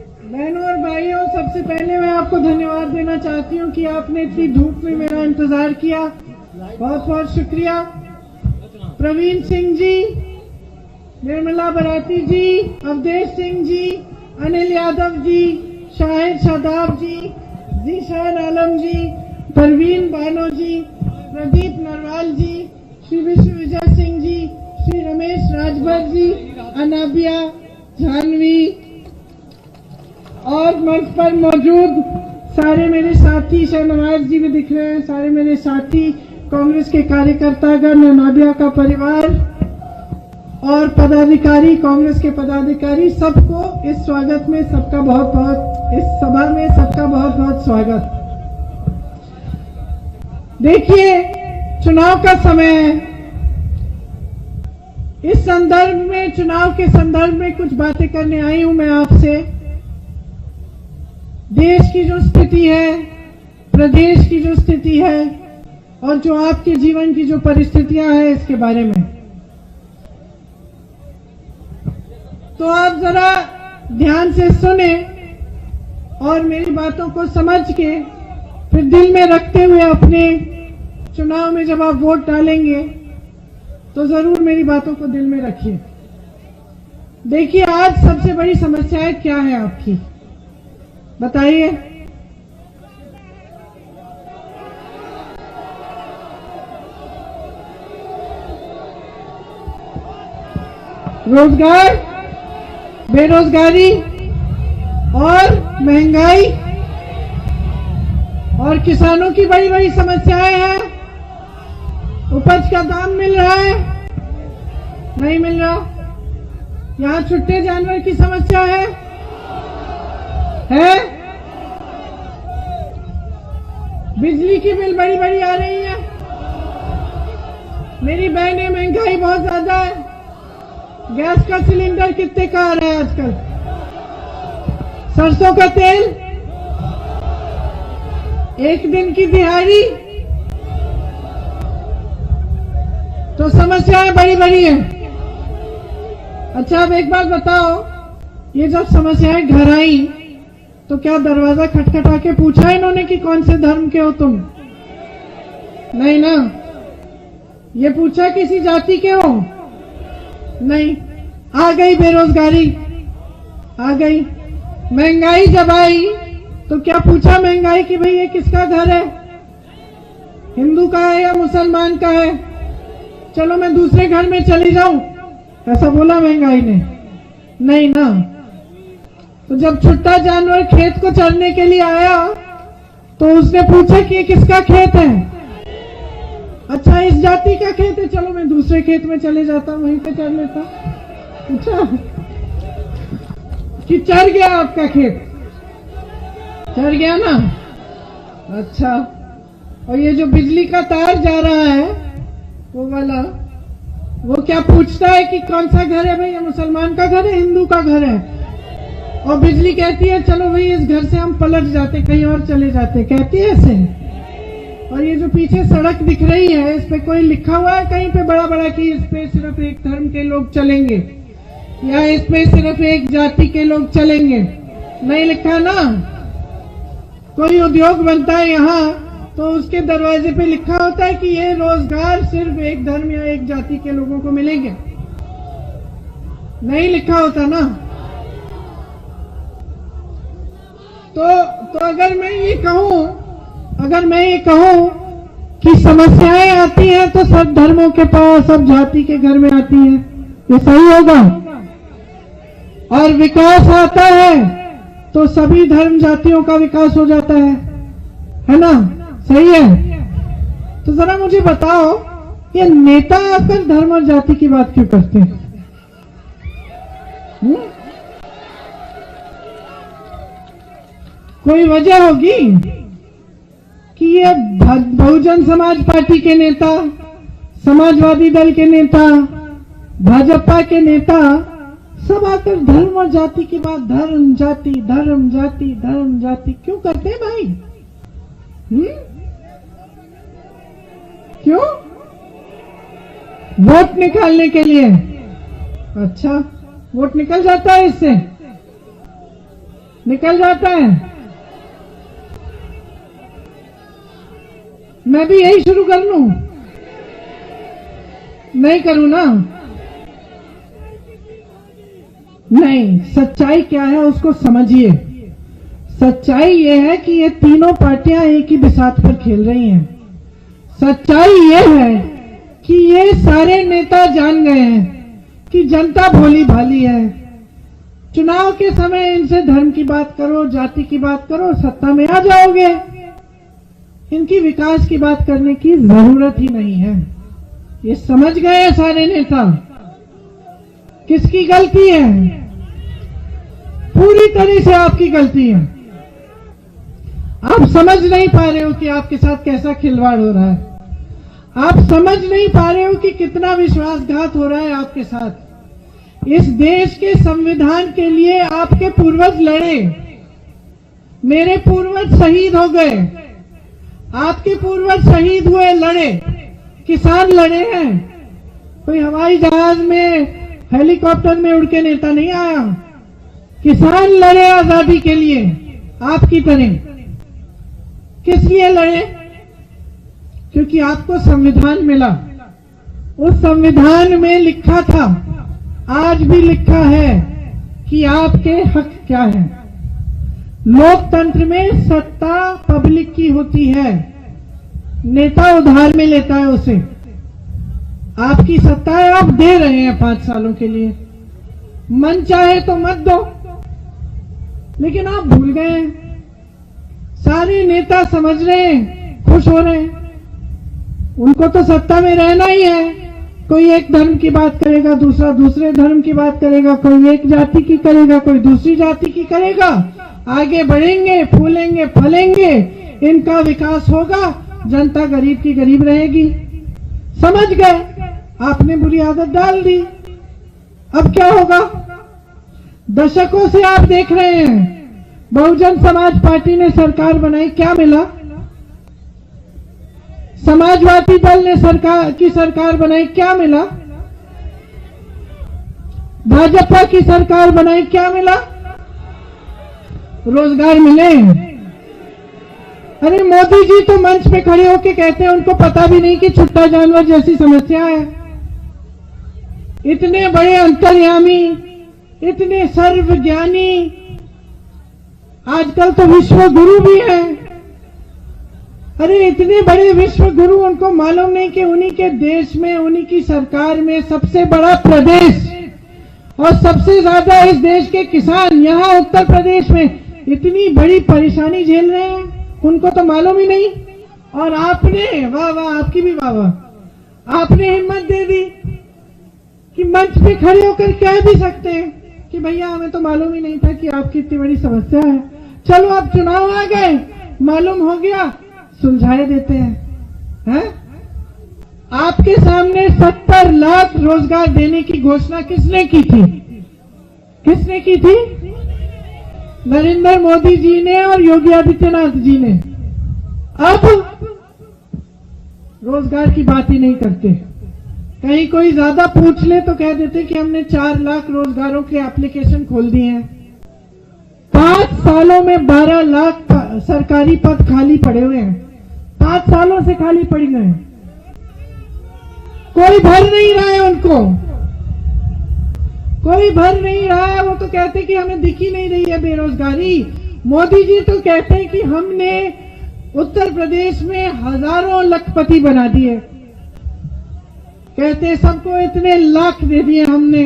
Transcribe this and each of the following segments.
बहनों और भाइयों, सबसे पहले मैं आपको धन्यवाद देना चाहती हूँ कि आपने इतनी धूप में मेरा इंतजार किया। बहुत बहुत शुक्रिया। प्रवीण सिंह जी, निर्मला बराती जी, अवधेश सिंह जी, अनिल यादव जी, शाहिद शादाब जी, जीशान आलम जी, परवीन बानो जी, प्रदीप नरवाल जी, श्री विश्व विजय सिंह जी, श्री रमेश राजभर जी, अनाबिया, जानवी और मंच पर मौजूद सारे मेरे साथी, शहनवाज जी भी दिख रहे हैं, सारे मेरे साथी कांग्रेस के कार्यकर्तागण, अनाबिया का परिवार और पदाधिकारी, कांग्रेस के पदाधिकारी, सबको इस स्वागत में सबका बहुत बहुत, इस सभा में सबका बहुत बहुत स्वागत। देखिए, चुनाव का समय है। इस संदर्भ में, चुनाव के संदर्भ में कुछ बातें करने आई हूं मैं आपसे। देश की जो स्थिति है, प्रदेश की जो स्थिति है और जो आपके जीवन की जो परिस्थितियां हैं, इसके बारे में। तो आप जरा ध्यान से सुने और मेरी बातों को समझ के फिर दिल में रखते हुए अपने चुनाव में जब आप वोट डालेंगे तो जरूर मेरी बातों को दिल में रखिए। देखिए, आज सबसे बड़ी समस्या क्या है आपकी, बताइए। रोजगार, बेरोजगारी और महंगाई और किसानों की बड़ी बड़ी समस्याएं हैं। उपज का दाम मिल रहा है, नहीं मिल रहा। यहाँ छुट्टे जानवर की समस्या है? बिजली की बिल बड़ी बड़ी आ रही है। मेरी बहनें, महंगाई बहुत ज्यादा है। गैस का सिलेंडर कितने का आ रहा है आजकल? सरसों का तेल एक दिन की दिहाड़ी। तो समस्याएं बड़ी बड़ी हैं। अच्छा, अब एक बात बताओ, ये जब समस्याएं घर आई तो क्या दरवाजा खटखटा के पूछा इन्होंने कि कौन से धर्म के हो तुम? नहीं ना। ये पूछा किसी जाति के हो? नहीं। आ गई बेरोजगारी, आ गई महंगाई। जब आई तो क्या पूछा महंगाई कि भाई ये किसका घर है, हिंदू का है या मुसलमान का है? चलो मैं दूसरे घर में चली जाऊं, ऐसा बोला महंगाई ने? नहीं ना। तो जब छुट्टा जानवर खेत को चरने के लिए आया तो उसने पूछा कि ये किसका खेत है? अच्छा, इस जाति का खेत है, चलो मैं दूसरे खेत में चले जाता हूं, वहीं पे चर लेता। अच्छा, कि चर गया आपका खेत? चर गया ना। अच्छा, और ये जो बिजली का तार जा रहा है वो वाला, वो क्या पूछता है कि कौन सा घर है भाई, ये मुसलमान का घर है, हिंदू का घर है? और बिजली कहती है चलो भाई इस घर से हम पलट जाते, कहीं और चले जाते, कहती है ऐसे। और ये जो पीछे सड़क दिख रही है, इस पे कोई लिखा हुआ है कहीं पे बड़ा बड़ा कि इस पे सिर्फ एक धर्म के लोग चलेंगे या इस पे सिर्फ एक जाति के लोग चलेंगे? नहीं लिखा ना। कोई उद्योग बनता है यहाँ तो उसके दरवाजे पे लिखा होता है कि ये रोजगार सिर्फ एक धर्म या एक जाति के लोगों को मिलेंगे। नहीं लिखा होता ना। तो अगर मैं ये कहूं कि समस्याएं आती हैं तो सब धर्मों के पास, सब जाति के घर में आती हैं, ये सही होगा? और विकास आता है तो सभी धर्म जातियों का विकास हो जाता है ना? सही है? तो जरा मुझे बताओ, ये नेता आकर धर्म और जाति की बात क्यों करते हैं? कोई वजह होगी कि ये बहुजन समाज पार्टी के नेता, समाजवादी दल के नेता, भाजपा के नेता सब आकर धर्म और जाति की बात, धर्म जाति धर्म जाति धर्म जाति क्यों करते हैं भाई? क्यों? वोट निकालने के लिए। अच्छा, वोट निकल जाता है इससे? निकल जाता है। मैं भी यही शुरू कर लूं? नहीं करूं ना? नहीं, सच्चाई क्या है उसको समझिए। सच्चाई ये है कि ये तीनों पार्टियां एक ही बिसात पर खेल रही हैं। सच्चाई ये है कि ये सारे नेता जान गए हैं कि जनता भोली भाली है। चुनाव के समय इनसे धर्म की बात करो, जाति की बात करो, सत्ता में आ जाओगे। इनकी विकास की बात करने की जरूरत ही नहीं है। ये समझ गए हैं सारे नेता। किसकी गलती है? पूरी तरह से आपकी गलती है। आप समझ नहीं पा रहे हो कि आपके साथ कैसा खिलवाड़ हो रहा है। आप समझ नहीं पा रहे हो कि कितना विश्वासघात हो रहा है आपके साथ। इस देश के संविधान के लिए आपके पूर्वज लड़े। मेरे पूर्वज शहीद हो गए, आपके पूर्वज शहीद हुए, लड़े। किसान लड़े हैं। कोई हवाई जहाज में, हेलीकॉप्टर में उड़ के नेता नहीं आया। किसान लड़े आजादी के लिए आपकी तरह। किस लिए लड़े? क्योंकि आपको संविधान मिला। उस संविधान में लिखा था, आज भी लिखा है कि आपके हक क्या है। लोकतंत्र में सत्ता पब्लिक की होती है, नेता उधार में लेता है उसे। आपकी सत्ता है, आप दे रहे हैं 5 सालों के लिए। मन चाहे तो मत दो, लेकिन आप भूल गए हैं। सारे नेता समझ रहे हैं, खुश हो रहे हैं। उनको तो सत्ता में रहना ही है। कोई एक धर्म की बात करेगा, दूसरा दूसरे धर्म की बात करेगा, कोई एक जाति की करेगा, कोई दूसरी जाति की करेगा। आगे बढ़ेंगे, फूलेंगे, फलेंगे, इनका विकास होगा, जनता गरीब की गरीब रहेगी। समझ गए, आपने बुरी आदत डाल दी। अब क्या होगा? दशकों से आप देख रहे हैं, बहुजन समाज पार्टी ने सरकार बनाई, क्या मिला? समाजवादी दल ने सरकार बनाई, क्या मिला? भाजपा की सरकार बनाई, क्या मिला? रोजगार मिले? अरे मोदी जी तो मंच पे खड़े होकर कहते हैं उनको पता भी नहीं कि छुट्टा जानवर जैसी समस्या है। इतने बड़े अंतर्यामी, इतने सर्वज्ञानी, आजकल तो विश्व गुरु भी हैं। अरे इतने बड़े विश्व गुरु, उनको मालूम नहीं कि उन्हीं के देश में, उन्हीं की सरकार में सबसे बड़ा प्रदेश और सबसे ज्यादा इस देश के किसान यहां उत्तर प्रदेश में इतनी बड़ी परेशानी झेल रहे हैं, उनको तो मालूम ही नहीं। और आपने, वाह वाह, आपकी भी वाह वाह, आपने हिम्मत दे दी कि मंच पे खड़े होकर कह भी सकते हैं कि भैया हमें तो मालूम ही नहीं था कि आपकी इतनी बड़ी समस्या है। चलो अब चुनाव आ गए, मालूम हो गया, सुलझाए देते हैं। आपके सामने 70 लाख रोजगार देने की घोषणा किसने की थी? किसने की थी? नरेंद्र मोदी जी ने और योगी आदित्यनाथ जी ने। अब रोजगार की बात ही नहीं करते। कहीं कोई ज्यादा पूछ ले तो कह देते कि हमने 4 लाख रोजगारों के एप्लीकेशन खोल दिए हैं। 5 सालों में 12 लाख सरकारी पद खाली पड़े हुए हैं। 5 सालों से खाली पड़ गए, कोई भर नहीं रहा है उनको, कोई भर नहीं रहा है। वो तो कहते कि हमें दिख ही नहीं रही है बेरोजगारी। मोदी जी तो कहते हैं कि हमने उत्तर प्रदेश में हजारों लखपति बना दिए। कहते सबको इतने लाख दे दिए हमने।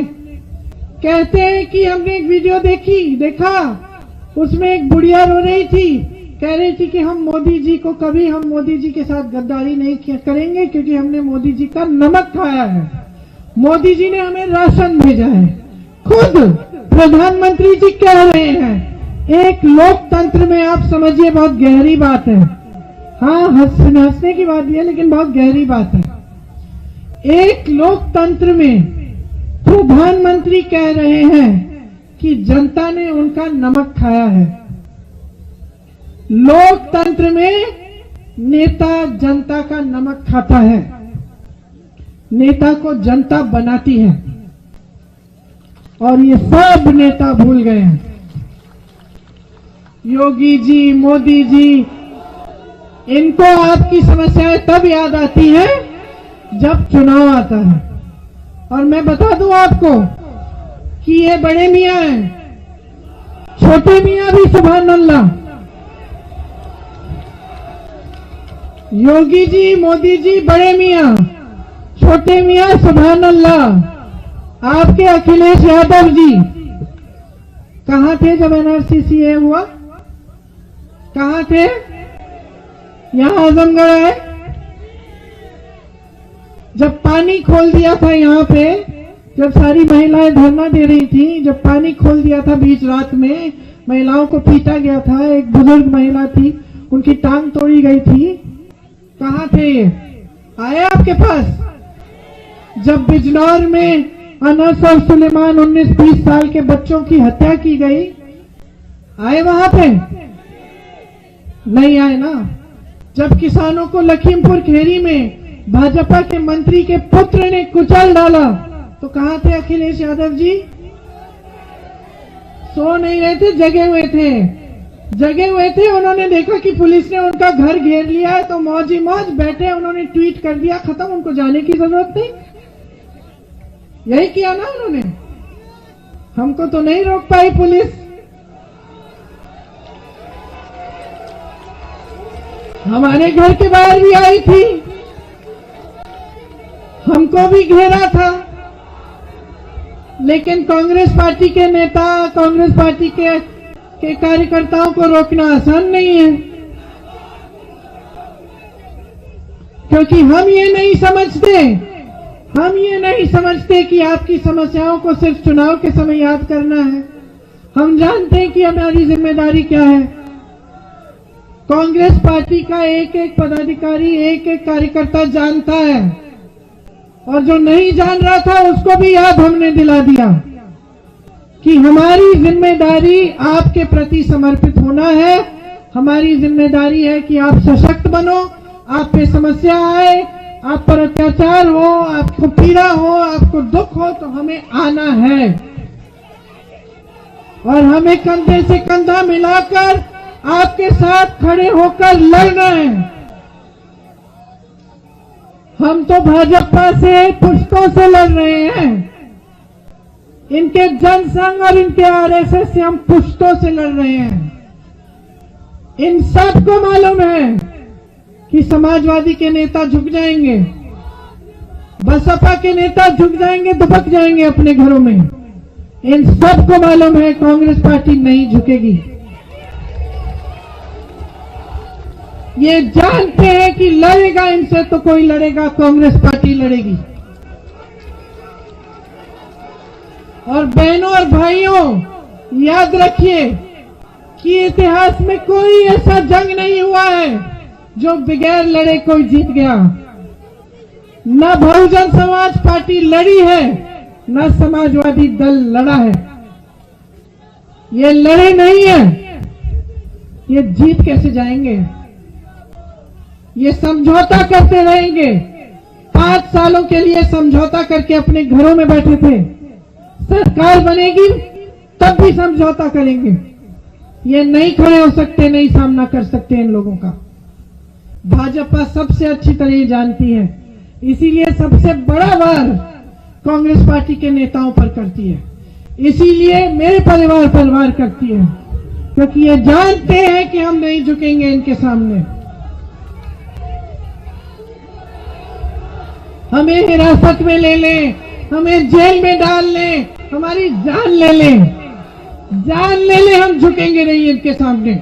कहते हैं कि हमने एक वीडियो देखा, उसमें एक बुढ़िया रो रही थी, कह रही थी कि हम मोदी जी के साथ गद्दारी नहीं करेंगे क्योंकि हमने मोदी जी का नमक खाया है। मोदी जी ने हमें राशन भेजा है। खुद प्रधानमंत्री जी कह रहे हैं। एक लोकतंत्र में आप समझिए, बहुत गहरी बात है। हाँ, हंसने की बात भी है, लेकिन बहुत गहरी बात है। एक लोकतंत्र में प्रधानमंत्री कह रहे हैं कि जनता ने उनका नमक खाया है। लोकतंत्र में नेता जनता का नमक खाता है, नेता को जनता बनाती है, और ये सब नेता भूल गए हैं। योगी जी, मोदी जी, इनको आपकी समस्याएं तब याद आती है जब चुनाव आता है। और मैं बता दूं आपको कि ये बड़े मियां हैं, छोटे मियां भी सुभान अल्लाह। योगी जी, मोदी जी बड़े मियां, छोटे मियां सुभान अल्लाह। आपके अखिलेश यादव जी कहां थे जब एनआरसी हुआ? कहां थे? यहां आजमगढ़ है। जब पानी खोल दिया था यहां पे, जब सारी महिलाएं धरना दे रही थी, जब पानी खोल दिया था बीच रात में, महिलाओं को पीटा गया था, एक बुजुर्ग महिला थी, उनकी टांग तोड़ी गई थी, कहां थे ये? आए आपके पास? जब बिजनौर में अनस और सुलेमान 19-20 साल के बच्चों की हत्या की गई, आए वहां पे? नहीं आए ना। जब किसानों को लखीमपुर खेरी में भाजपा के मंत्री के पुत्र ने कुचल डाला, तो कहां थे अखिलेश यादव जी? सो नहीं रहे थे, जगे हुए थे। जगे हुए थे, उन्होंने देखा कि पुलिस ने उनका घर घेर लिया है, तो मौज ही मौज बैठे, उन्होंने ट्वीट कर दिया, खत्म, उनको जाने की जरूरत नहीं। यही किया ना उन्होंने। हमको तो नहीं रोक पाई पुलिस। हमारे घर के बाहर भी आई थी, हमको भी घेरा था, लेकिन कांग्रेस पार्टी के नेता, कांग्रेस पार्टी के कार्यकर्ताओं को रोकना आसान नहीं है, क्योंकि हम ये नहीं समझते कि आपकी समस्याओं को सिर्फ चुनाव के समय याद करना है। हम जानते हैं कि हमारी जिम्मेदारी क्या है। कांग्रेस पार्टी का एक एक पदाधिकारी, एक एक कार्यकर्ता जानता है, और जो नहीं जान रहा था उसको भी याद हमने दिला दिया कि हमारी जिम्मेदारी आपके प्रति समर्पित होना है। हमारी जिम्मेदारी है कि आप सशक्त बनो, आप पे समस्या आए, आप पर अत्याचार हो, आपको पीड़ा हो, आपको दुख हो, तो हमें आना है और हमें कंधे से कंधा मिलाकर आपके साथ खड़े होकर लड़ना है। हम तो भाजपा से पुश्तों से लड़ रहे हैं, इनके जनसंघ और इनके आरएसएस से हम पुश्तों से लड़ रहे हैं। इन सबको मालूम है कि समाजवादी के नेता झुक जाएंगे, बसपा के नेता झुक जाएंगे, दुबक जाएंगे अपने घरों में। इन सबको मालूम है कांग्रेस पार्टी नहीं झुकेगी। ये जानते हैं कि लड़ेगा इनसे तो कोई लड़ेगा, कांग्रेस पार्टी लड़ेगी। और बहनों और भाइयों, याद रखिए कि इतिहास में कोई ऐसा जंग नहीं हुआ है जो बगैर लड़े कोई जीत गया। न बहुजन समाज पार्टी लड़ी है, न समाजवादी दल लड़ा है। ये लड़े नहीं है, ये जीत कैसे जाएंगे? ये समझौता करते रहेंगे। 5 सालों के लिए समझौता करके अपने घरों में बैठे थे। सरकार बनेगी तब भी समझौता करेंगे। ये नहीं खड़े हो सकते, नहीं सामना कर सकते इन लोगों का। भाजपा सबसे अच्छी तरह जानती है, इसीलिए सबसे बड़ा वार कांग्रेस पार्टी के नेताओं पर करती है, इसीलिए मेरे परिवार पर वार करती है, क्योंकि ये जानते हैं कि हम नहीं झुकेंगे इनके सामने। हमें हिरासत में ले लें, हमें जेल में डाल लें, हमारी जान ले लें, हम झुकेंगे नहीं इनके सामने।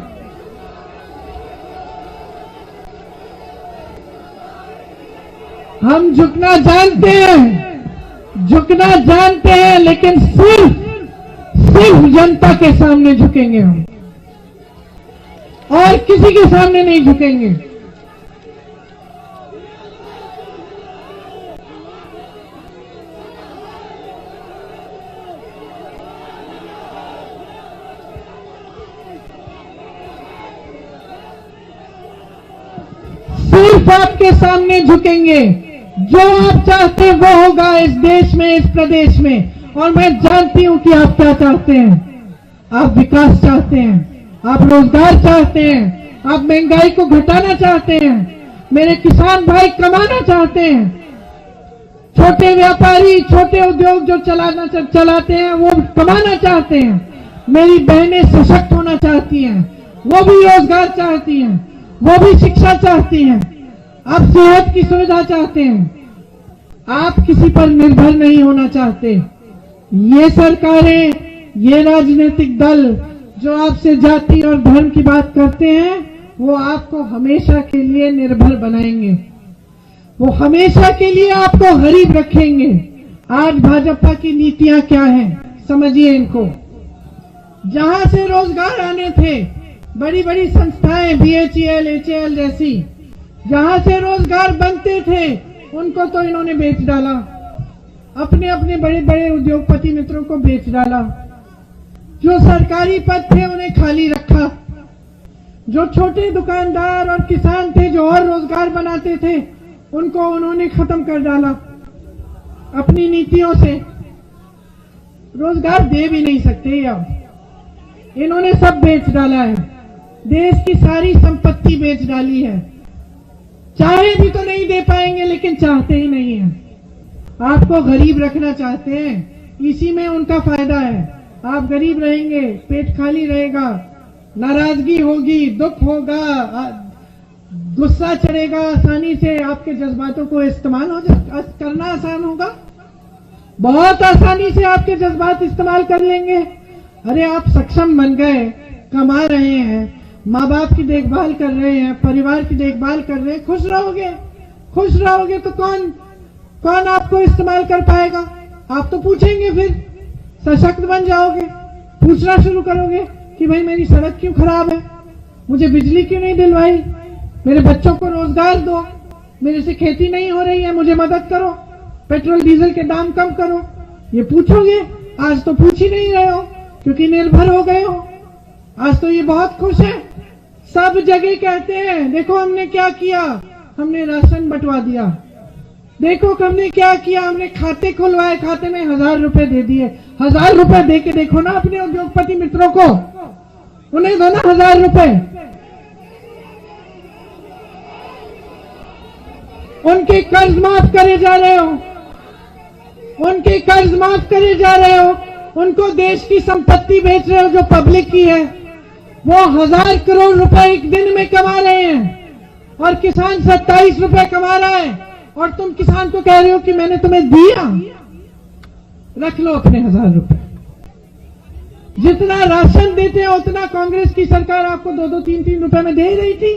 हम झुकना जानते हैं, लेकिन सिर्फ जनता के सामने झुकेंगे हम, और किसी के सामने नहीं झुकेंगे। सिर्फ आपके सामने झुकेंगे। जो आप चाहते हैं वो होगा इस देश में, इस प्रदेश में। और मैं जानती हूं कि आप क्या चाहते हैं। आप विकास चाहते हैं, आप रोजगार चाहते हैं, आप महंगाई को घटाना चाहते हैं, मेरे किसान भाई कमाना चाहते हैं, छोटे व्यापारी छोटे उद्योग जो चलाते हैं वो कमाना चाहते हैं, मेरी बहनें सशक्त होना चाहती हैं, वो भी रोजगार चाहती हैं, वो भी शिक्षा चाहती हैं, आप सेहत की सुविधा चाहते हैं, आप किसी पर निर्भर नहीं होना चाहते। ये सरकारें, ये राजनीतिक दल जो आपसे जाति और धर्म की बात करते हैं, वो आपको हमेशा के लिए निर्भर बनाएंगे, वो हमेशा के लिए आपको गरीब रखेंगे। आज भाजपा की नीतियां क्या हैं, समझिए इनको। जहां से रोजगार आने थे, बड़ी बड़ी संस्थाएं BHEL, HAL जैसी, जहां से रोजगार बनते थे उनको तो इन्होंने बेच डाला, अपने अपने बड़े बड़े उद्योगपति मित्रों को बेच डाला। जो सरकारी पद थे उन्हें खाली रखा, जो छोटे दुकानदार और किसान थे जो और रोजगार बनाते थे उनको उन्होंने खत्म कर डाला अपनी नीतियों से। रोजगार दे भी नहीं सकते अब, इन्होंने सब बेच डाला है, देश की सारी संपत्ति बेच डाली है। चाहे भी तो नहीं दे पाएंगे, लेकिन चाहते ही नहीं है। आपको गरीब रखना चाहते हैं, इसी में उनका फायदा है। आप गरीब रहेंगे, पेट खाली रहेगा, नाराजगी होगी, दुख होगा, गुस्सा चढ़ेगा, आसानी से आपके जज्बातों को इस्तेमाल करना आसान होगा, बहुत आसानी से आपके जज्बात इस्तेमाल कर लेंगे। अरे आप सक्षम बन गए, कमा रहे हैं, माँ बाप की देखभाल कर रहे हैं, परिवार की देखभाल कर रहे हैं, खुश रहोगे तो कौन आपको इस्तेमाल कर पाएगा? आप तो पूछेंगे, फिर सशक्त बन जाओगे, पूछना शुरू करोगे कि भाई मेरी सड़क क्यों खराब है, मुझे बिजली क्यों नहीं दिलवाई, मेरे बच्चों को रोजगार दो, मेरे से खेती नहीं हो रही है, मुझे मदद करो, पेट्रोल डीजल के दाम कम करो। ये पूछोगे। आज तो पूछ ही नहीं रहे हो क्योंकि निर्भर हो गए हो। आज तो ये बहुत खुश है, सब जगह कहते हैं देखो हमने क्या किया, हमने राशन बंटवा दिया, देखो हमने क्या किया, हमने खाते खुलवाए, खाते में 1000 रुपए दे दिए। 1000 रुपए दे के देखो ना अपने उद्योगपति मित्रों को, उन्हें दो ना 1000 रुपए, उनके कर्ज माफ करे जा रहे हो, उनके कर्ज माफ करे जा रहे हो, उनको देश की संपत्ति बेच रहे हो जो पब्लिक की है। वो 1000 करोड़ रुपए एक दिन में कमा रहे हैं और किसान 27 रुपए कमा रहा है, और तुम किसान को कह रहे हो कि मैंने तुम्हें दिया, रख लो अपने 1000 रुपए। जितना राशन देते हैं उतना कांग्रेस की सरकार आपको 2-2, 3-3 रुपए में दे रही थी।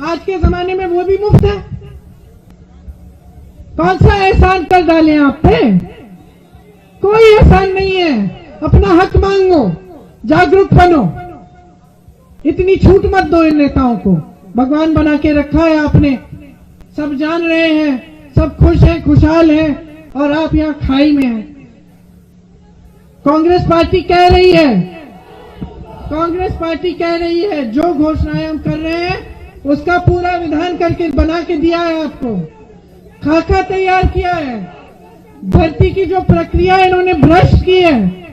आज के जमाने में वो भी मुफ्त है। कौन सा एहसान कर डाले आप पे? कोई एहसान नहीं है। अपना हक मांगो, जागरूक बनो, इतनी छूट मत दो इन नेताओं को। भगवान बना के रखा है आपने, सब जान रहे हैं, सब खुश हैं, खुशहाल हैं, और आप यहां खाई में हैं। कांग्रेस पार्टी कह रही है जो घोषणाएं हम कर रहे हैं उसका पूरा विधान करके बना के दिया है आपको, खाका तैयार किया है। भर्ती की जो प्रक्रिया इन्होंने भ्रष्ट की है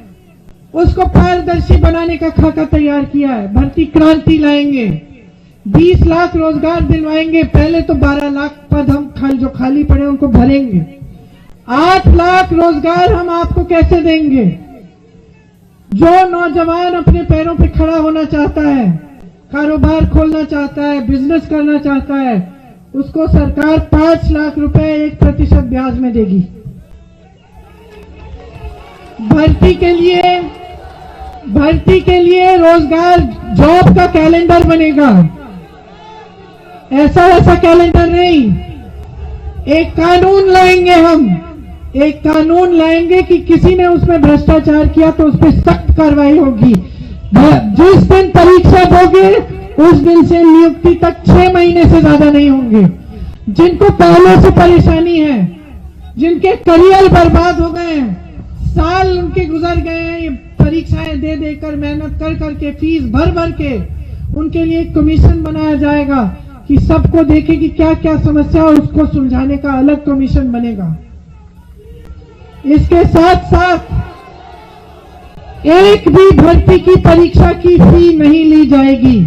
उसको पारदर्शी बनाने का खाका तैयार किया है। भर्ती क्रांति लाएंगे, 20 लाख रोजगार दिलवाएंगे। पहले तो 12 लाख पद हम जो खाली पड़े उनको भरेंगे। 8 लाख रोजगार हम आपको कैसे देंगे? जो नौजवान अपने पैरों पे खड़ा होना चाहता है, कारोबार खोलना चाहता है, बिजनेस करना चाहता है, उसको सरकार 5 लाख रुपए 1% ब्याज में देगी। भर्ती के लिए रोजगार जॉब का कैलेंडर बनेगा। ऐसा वैसा कैलेंडर नहीं, एक कानून लाएंगे हम, एक कानून लाएंगे कि किसी ने उसमें भ्रष्टाचार किया तो उस पर सख्त कार्रवाई होगी। जिस दिन परीक्षा दोगे उस दिन से नियुक्ति तक 6 महीने से ज्यादा नहीं होंगे। जिनको पहले से परेशानी है, जिनके करियर बर्बाद हो गए हैं, साल उनके गुजर गए हैं ये परीक्षाएं दे देकर, मेहनत कर करके, फीस भर भर के, उनके लिए एक कमीशन बनाया जाएगा कि सबको देखे कि क्या क्या समस्या है, उसको सुलझाने का अलग कमीशन बनेगा। इसके साथ साथ एक भी भर्ती की परीक्षा की फी नहीं ली जाएगी।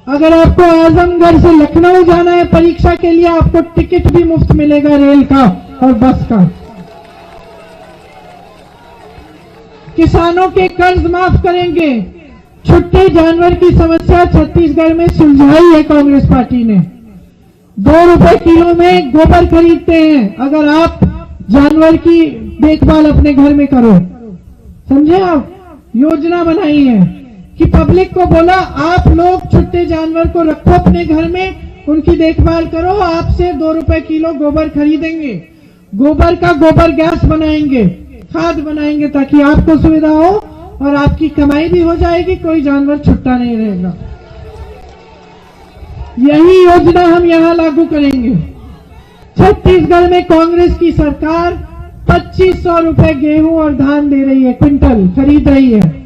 अगर आपको आजमगढ़ से लखनऊ जाना है परीक्षा के लिए, आपको टिकट भी मुफ्त मिलेगा रेल का और बस का। किसानों के कर्ज माफ करेंगे। छुट्टे जानवर की समस्या छत्तीसगढ़ में सुलझाई है कांग्रेस पार्टी ने। 2 रुपए किलो में गोबर खरीदते हैं अगर आप जानवर की देखभाल अपने घर में करो। समझे आप? योजना बनाई है कि पब्लिक को बोला आप लोग छुट्टे जानवर को रखो अपने घर में, उनकी देखभाल करो, आपसे 2 रुपए किलो गोबर खरीदेंगे, गोबर का गोबर गैस बनाएंगे, खाद बनाएंगे, ताकि आपको सुविधा हो और आपकी कमाई भी हो जाएगी, कोई जानवर छुट्टा नहीं रहेगा। यही योजना हम यहां लागू करेंगे। छत्तीसगढ़ में कांग्रेस की सरकार 2500 रुपए गेहूं और धान दे रही है, क्विंटल खरीद रही है।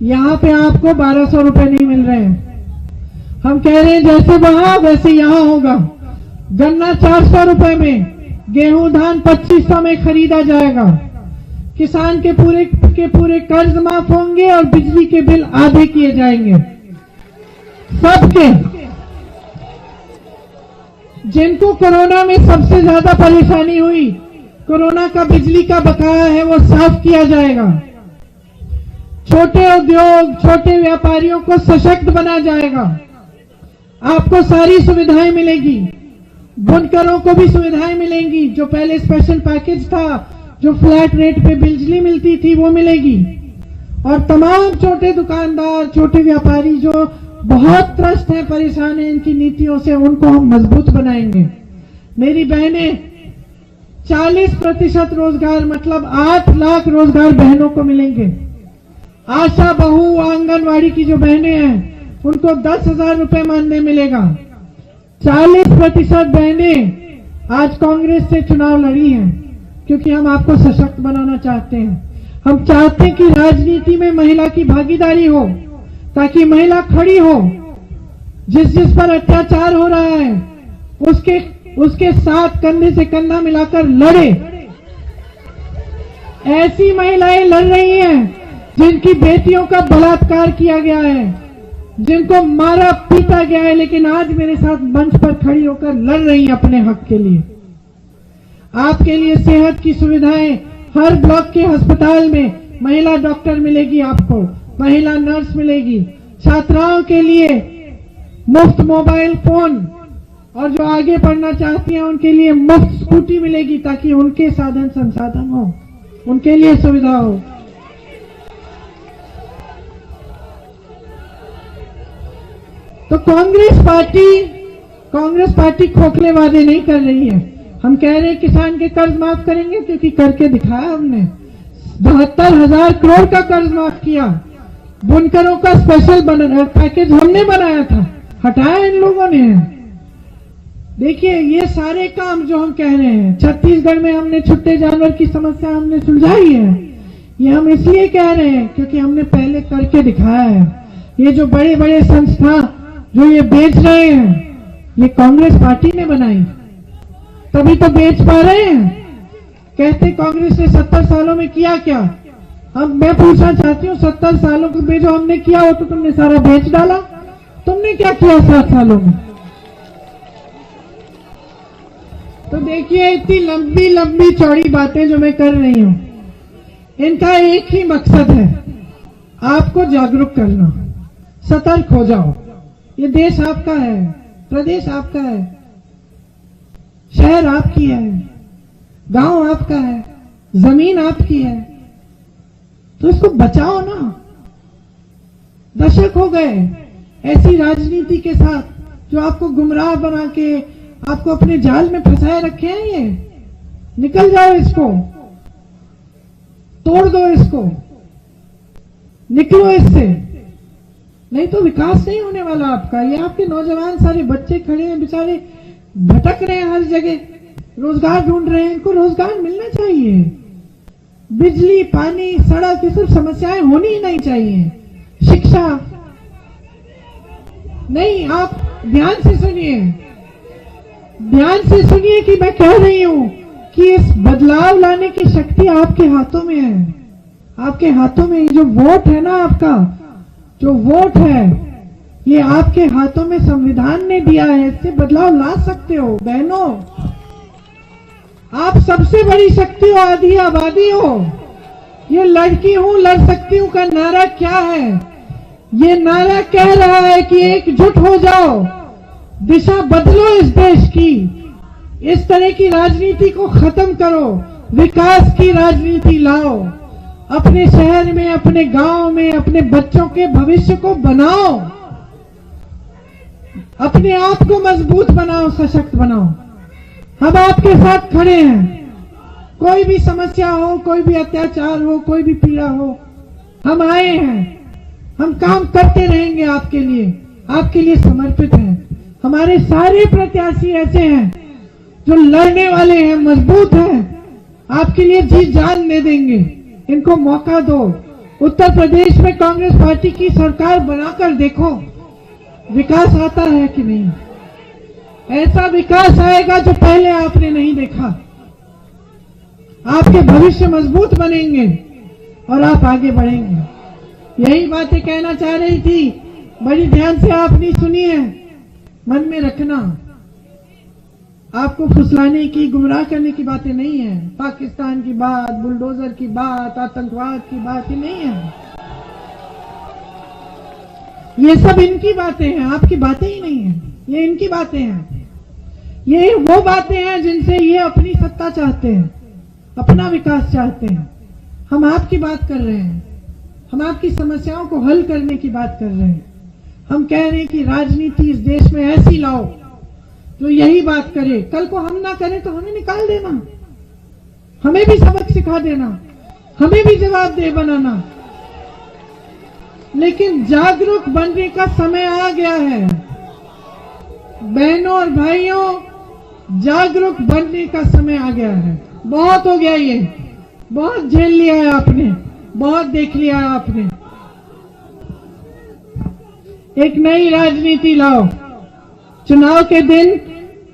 यहां पे आपको 1200 रुपए नहीं मिल रहे हैं। हम कह रहे हैं जैसे वहां वैसे यहां होगा। गन्ना 400 रुपए में, गेहूं धान 2500 में खरीदा जाएगा। किसान के पूरे कर्ज माफ होंगे और बिजली के बिल आधे किए जाएंगे सबके। जिनको कोरोना में सबसे ज्यादा परेशानी हुई, कोरोना का बिजली का बकाया है वो साफ किया जाएगा। छोटे उद्योग, छोटे व्यापारियों को सशक्त बनाया जाएगा। आपको सारी सुविधाएं मिलेगी। बुनकरों को भी सुविधाएं मिलेंगी। जो पहले स्पेशल पैकेज था, जो फ्लैट रेट पे बिजली मिलती थी, वो मिलेगी। और तमाम छोटे दुकानदार, छोटे व्यापारी जो बहुत त्रस्त हैं, परेशान हैं इनकी नीतियों से, उनको हम मजबूत बनाएंगे। मेरी बहनें, 40% रोजगार, मतलब 8 लाख रोजगार बहनों को मिलेंगे। आशा बहू, आंगनवाड़ी की जो बहनें हैं, उनको 10,000 रुपए मानदेय मिलेगा। 40% बहनें आज कांग्रेस से चुनाव लड़ी हैं, क्योंकि हम आपको सशक्त बनाना चाहते हैं। हम चाहते हैं कि राजनीति में महिला की भागीदारी हो, ताकि महिला खड़ी हो, जिस पर अत्याचार हो रहा है उसके साथ कंधे से कंधा मिलाकर लड़े। ऐसी महिलाएं लड़ रही हैं जिनकी बेटियों का बलात्कार किया गया है, जिनको मारा पीटा गया है, लेकिन आज मेरे साथ मंच पर खड़ी होकर लड़ रही हैं अपने हक के लिए। आपके लिए सेहत की सुविधाएं, हर ब्लॉक के अस्पताल में महिला डॉक्टर मिलेगी, आपको महिला नर्स मिलेगी। छात्राओं के लिए मुफ्त मोबाइल फोन, और जो आगे पढ़ना चाहती हैं उनके लिए मुफ्त स्कूटी मिलेगी, ताकि उनके साधन संसाधन हो, उनके लिए सुविधा हो। तो कांग्रेस पार्टी खोखले वादे नहीं कर रही है। हम कह रहे हैं किसान के कर्ज माफ करेंगे, क्योंकि करके दिखाया हमने। 72,000 करोड़ का कर्ज माफ किया। बुनकरों का स्पेशल पैकेज हमने बनाया था, हटाया इन लोगों ने। देखिए, ये सारे काम जो हम कह रहे हैं, छत्तीसगढ़ में हमने छुट्टे जानवर की समस्या हमने सुलझाई है। ये हम इसलिए कह रहे हैं क्योंकि हमने पहले करके दिखाया है। ये जो बड़े बड़े संस्था जो ये बेच रहे हैं, ये कांग्रेस पार्टी ने बनाई, तभी तो बेच पा रहे हैं। कहते कांग्रेस ने 70 सालों में किया क्या? अब मैं पूछना चाहती हूँ, 70 सालों में जो हमने किया हो तो तुमने सारा बेच डाला। तुमने क्या किया 7 सालों में? तो देखिए, इतनी लंबी लंबी चौड़ी बातें जो मैं कर रही हूँ, इनका एक ही मकसद है, आपको जागरूक करना। सतर्क हो जाओ। ये देश आपका है, प्रदेश आपका है, शहर आपकी है, गांव आपका है, जमीन आपकी है, तो इसको बचाओ ना। दशक हो गए ऐसी राजनीति के साथ जो आपको गुमराह बना के आपको अपने जाल में फंसाए रखे हैं। ये निकल जाओ, इसको तोड़ दो, इसको निकलो इससे, नहीं तो विकास नहीं होने वाला आपका। ये आपके नौजवान सारे बच्चे खड़े हैं, बेचारे भटक रहे हैं हर जगह, रोजगार ढूंढ रहे हैं, इनको रोजगार मिलना चाहिए। बिजली, पानी, सड़क, ये सब समस्याएं होनी ही नहीं चाहिए। शिक्षा नहीं, आप ध्यान से सुनिए, ध्यान से सुनिए कि मैं कह रही हूं कि इस बदलाव लाने की शक्ति आपके हाथों में है। आपके हाथों में ये जो वोट है ना, आपका जो वोट है, ये आपके हाथों में संविधान ने दिया है। इससे बदलाव ला सकते हो बहनों। आप सबसे बड़ी शक्ति हो, आधी आबादी हो। ये लड़की हूं लड़ सकती हूं का नारा क्या है? ये नारा कह रहा है कि एकजुट हो जाओ, दिशा बदलो इस देश की। इस तरह की राजनीति को खत्म करो, विकास की राजनीति लाओ। अपने शहर में, अपने गांव में, अपने बच्चों के भविष्य को बनाओ। अपने आप को मजबूत बनाओ, सशक्त बनाओ। हम आपके साथ खड़े हैं। कोई भी समस्या हो, कोई भी अत्याचार हो, कोई भी पीड़ा हो, हम आए हैं। हम काम करते रहेंगे आपके लिए समर्पित हैं। हमारे सारे प्रत्याशी ऐसे हैं जो लड़ने वाले हैं, मजबूत हैं, आपके लिए जी जान दे देंगे। इनको मौका दो। उत्तर प्रदेश में कांग्रेस पार्टी की सरकार बनाकर देखो, विकास आता है कि नहीं। ऐसा विकास आएगा जो पहले आपने नहीं देखा। आपके भविष्य मजबूत बनेंगे और आप आगे बढ़ेंगे। यही बातें कहना चाह रही थी, बड़ी ध्यान से आपने सुनी है। मन में रखना, आपको फुसलाने की, गुमराह करने की बातें नहीं है। पाकिस्तान की बात, बुलडोजर की बात, आतंकवाद की बात ही नहीं है। ये सब इनकी बातें हैं, आपकी बातें ही नहीं है। ये इनकी बातें हैं। ये वो बातें हैं जिनसे ये अपनी सत्ता चाहते हैं, अपना विकास चाहते हैं। हम आपकी बात कर रहे हैं। हम आपकी समस्याओं को हल करने की बात कर रहे हैं। हम कह रहे हैं कि राजनीति इस देश में ऐसी लाओ जो यही बात करे। कल को हम ना करें तो हमें निकाल देना, हमें भी सबक सिखा देना, हमें भी जवाबदेह बनाना। लेकिन जागरूक बनने का समय आ गया है बहनों और भाइयों, जागरूक बनने का समय आ गया है। बहुत हो गया, ये बहुत झेल लिया है आपने, बहुत देख लिया है आपने। एक नई राजनीति लाओ। चुनाव के दिन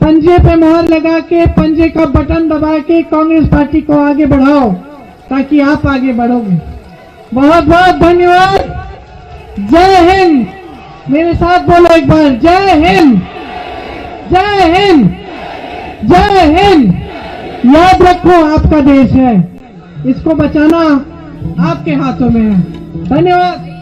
पंजे पे मोहर लगा के, पंजे का बटन दबा के कांग्रेस पार्टी को आगे बढ़ाओ, ताकि आप आगे बढ़ोगे। बहुत बहुत धन्यवाद। जय हिंद। मेरे साथ बोलो एक बार, जय हिंद, जय हिंद, जय हिंद। याद रखो, आपका देश है, इसको बचाना आपके हाथों में है। धन्यवाद।